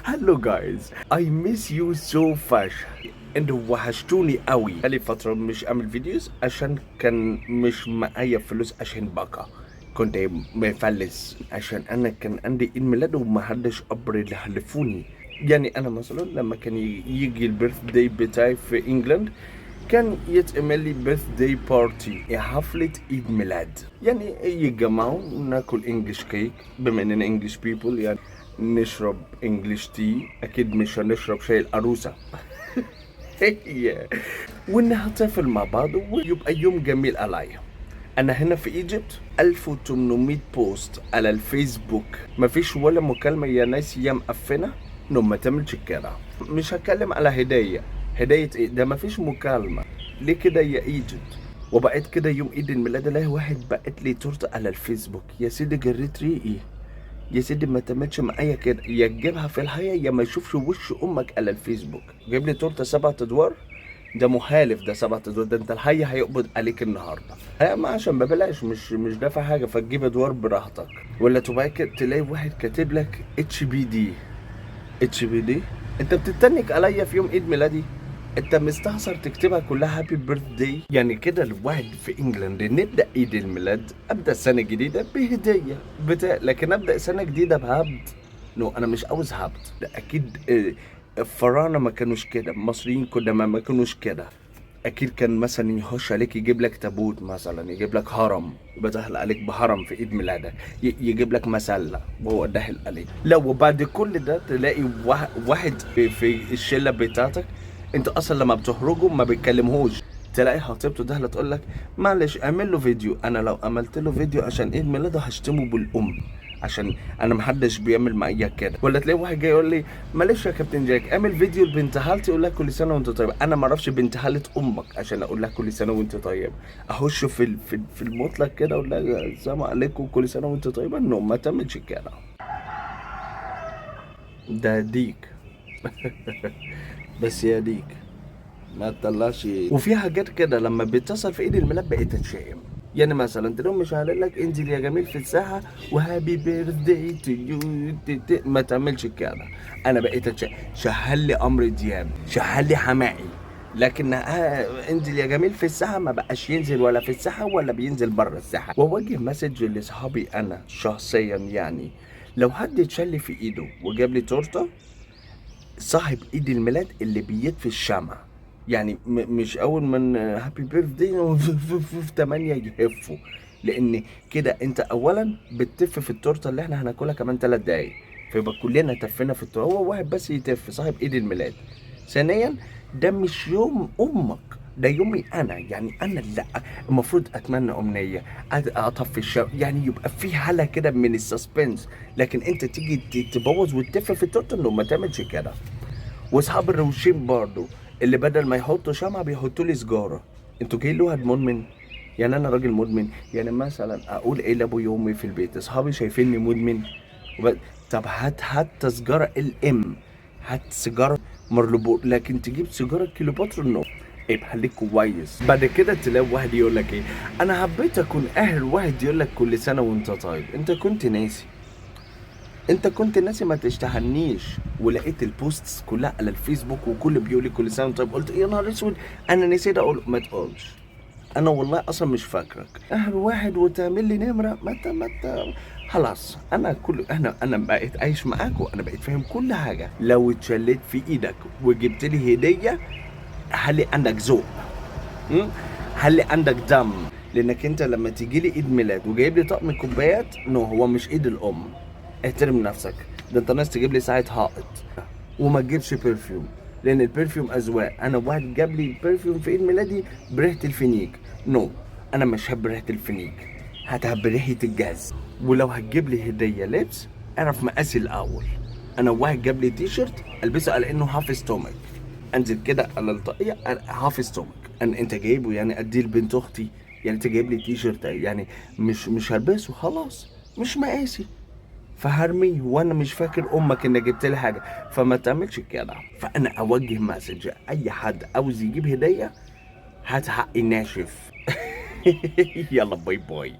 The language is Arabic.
هلو جايز، I miss you so فشخ. انتوا وحشتوني قوي. بقالي فترة مش اعمل فيديوز عشان كان مش معايا فلوس عشان بقى كنت مفلس، عشان انا كان عندي عيد ميلاد ومحدش قبر اللي حلفوني. يعني انا مثلا لما كان يجي البيرث داي بتاعي في انجلاند كان يتعمل لي بيرث داي بارتي، حفلة عيد ميلاد. يعني يتجمعوا ناكل انجلش كيك بما اننا انجلش بيبول، يعني نشرب انجلش تي، اكيد مش هنشرب شاي العروسة. ونحتفل مع بعض ويبقى يوم جميل عليا. انا هنا في ايجيبت 1800 بوست على الفيسبوك، مفيش ولا مكالمة يا ناس يا مقفنة. ما تعملش كده. مش هتكلم على هدية. هدية ايه ده؟ مفيش مكالمة. ليه كده يا ايجيبت؟ وبقيت كده يوم عيد الميلاد الاقي واحد بعت لي تورته على الفيسبوك. يا سيدي جريت ريقي. يا سيدي ما تعملش معايا كده، يا تجيبها في الحقيقة يا ما يشوفش وش امك على الفيسبوك. جايب لي تورته 7 ادوار؟ ده محالف، ده 7 ادوار، ده انت الحي هيقبض عليك النهارده. ما عشان ببلاش، مش دافع حاجه فتجيب ادوار براحتك. ولا تبقى تلاقي واحد كاتب لك اتش بي دي. اتش بي دي؟ انت بتتنك عليا في يوم عيد ميلادي؟ انت مستخسر تكتبها كلها هابي بيرث داي؟ يعني كده الواحد في انجلاند نبدا عيد الميلاد، ابدا سنه جديده بهديه لكن ابدا سنه جديده بهبد؟ نو، انا مش عاوز هبد. ده اكيد الفراعنه ما كانوش كده، المصريين كنا ما كانوش كده. اكيد كان مثلا يخش عليك يجيب لك تابوت، مثلا يجيب لك هرم، يبقى داخل عليك بهرم في عيد ميلادك، يجيب لك مسله وهو داخل عليك. لا، وبعد كل ده تلاقي واحد في الشله بتاعتك انت اصلا لما بتخرجوا ما بتكلمهوش، تلاقي خطيبته داخله تقول لك معلش اعمل له فيديو. انا لو عملت له فيديو عشان عيد ميلاده هشتمه بالام، عشان انا محدش بيعمل معايا كده. ولا تلاقي واحد جاي يقول لي معلش يا كابتن جاك اعمل فيديو لبنت خالتي اقول لها كل سنه وانت طيب. انا ما اعرفش بنت خاله امك عشان اقول لها كل سنه وانت طيب. اخش في المطلق كده اقول لها السلام عليكم كل سنه وانت طيبه؟ انه ما تعملش كده. ده ديك. بس يا ديك ما تطلعش. وفي حاجات كده لما بتصل في ايد الميلاد بقيت اتشائم. يعني مثلا تلاقيهم مش هقول لك انزل يا جميل في الساحه وهابي بيرث داي تو يو، ما تعملش كده. انا بقيت اتشائم. شهل لي عمرو دياب، شهل لي حماقي، لكن انزل يا جميل في الساحه ما بقاش ينزل ولا في الساحه ولا بينزل بره الساحه. ووجه مسج لاصحابي انا شخصيا، يعني لو حد اتشل في ايده وجاب لي تورته، صاحب عيد الميلاد اللي بيطفي الشمع، يعني مش اول من هابي بيرث داي في 8 يهفوا. لان كده انت اولا بتتف في التورته اللي احنا هناكلها كمان 3 دقايق، فيبقى كلنا تفينا في التورته، هو واحد بس يتف صاحب عيد الميلاد. ثانيا ده مش يوم امك، ده يومي انا. يعني انا اللي المفروض اتمنى امنيه، اطفي الشمع، يعني يبقى في حاله كده من السسبنس. لكن انت تيجي تبوظ وتتف في التورته؟ انه ما تعملش كده. واصحاب الروشين برضو اللي بدل ما يحطوا شمعة بيحطوا لي سجارة. انتوا جايين له واحد مدمن؟ يعني انا راجل مدمن؟ يعني مثلا اقول ايه لابويا وامي في البيت؟ اصحابي شايفيني مدمن؟ طب هات سجارة الام، هات سيجارة مرلبور، لكن تجيب سيجارة كيلوباترو؟ نو. يبقى خليك كويس. بعد كده تلاقي واحد يقول لك ايه، انا حبيت اكون اهل واحد يقول لك كل سنة وانت طيب. انت كنت ناسي، انت كنت ناسي ما تشتهنيش. ولقيت البوستس كلها على الفيسبوك وكل بيقول لي كل سنه طيب، قلت يا نهار اسود، انا نسيت اقول. ما تقولش، انا والله اصلا مش فاكرك. اهل واحد وتعمل لي نمره؟ متى خلاص. انا انا بقيت عايش معاك وانا بقيت فاهم كل حاجه. لو اتشليت في ايدك وجبت لي هديه، خلي عندك ذوق، خلي عندك دم. لانك انت لما تيجي لي عيد ميلاد وجايب لي طقم كوبايات، نو، هو مش ايد الام. احترم نفسك. ده انت ناس تجيب لي ساعه حائط، وما تجيبش برفيوم، لان البرفيوم اذواق. انا واحد جاب لي برفيوم في عيد ميلادي بريحه الفينيك، نو، انا مش هحب ريحه الفينيك، هتحب ريحه الجاز. ولو هتجيب لي هديه لبس، اعرف مقاسي الاول. انا واحد جاب لي تي شيرت البسه على انه هاف ستومك، انزل كده على الطاقيه هاف ستومك. انت جايبه يعني اديه لبنت اختي؟ يعني انت جايب لي تي شيرت يعني مش هلبسه خلاص، مش مقاسي، فهرميه. وانا مش فاكر امك انك جبت لي حاجه، فما تعملش كده. فانا اوجه مسج اي حد عاوز يجيب هديه، هات حقي ناشف. يلا باي باي.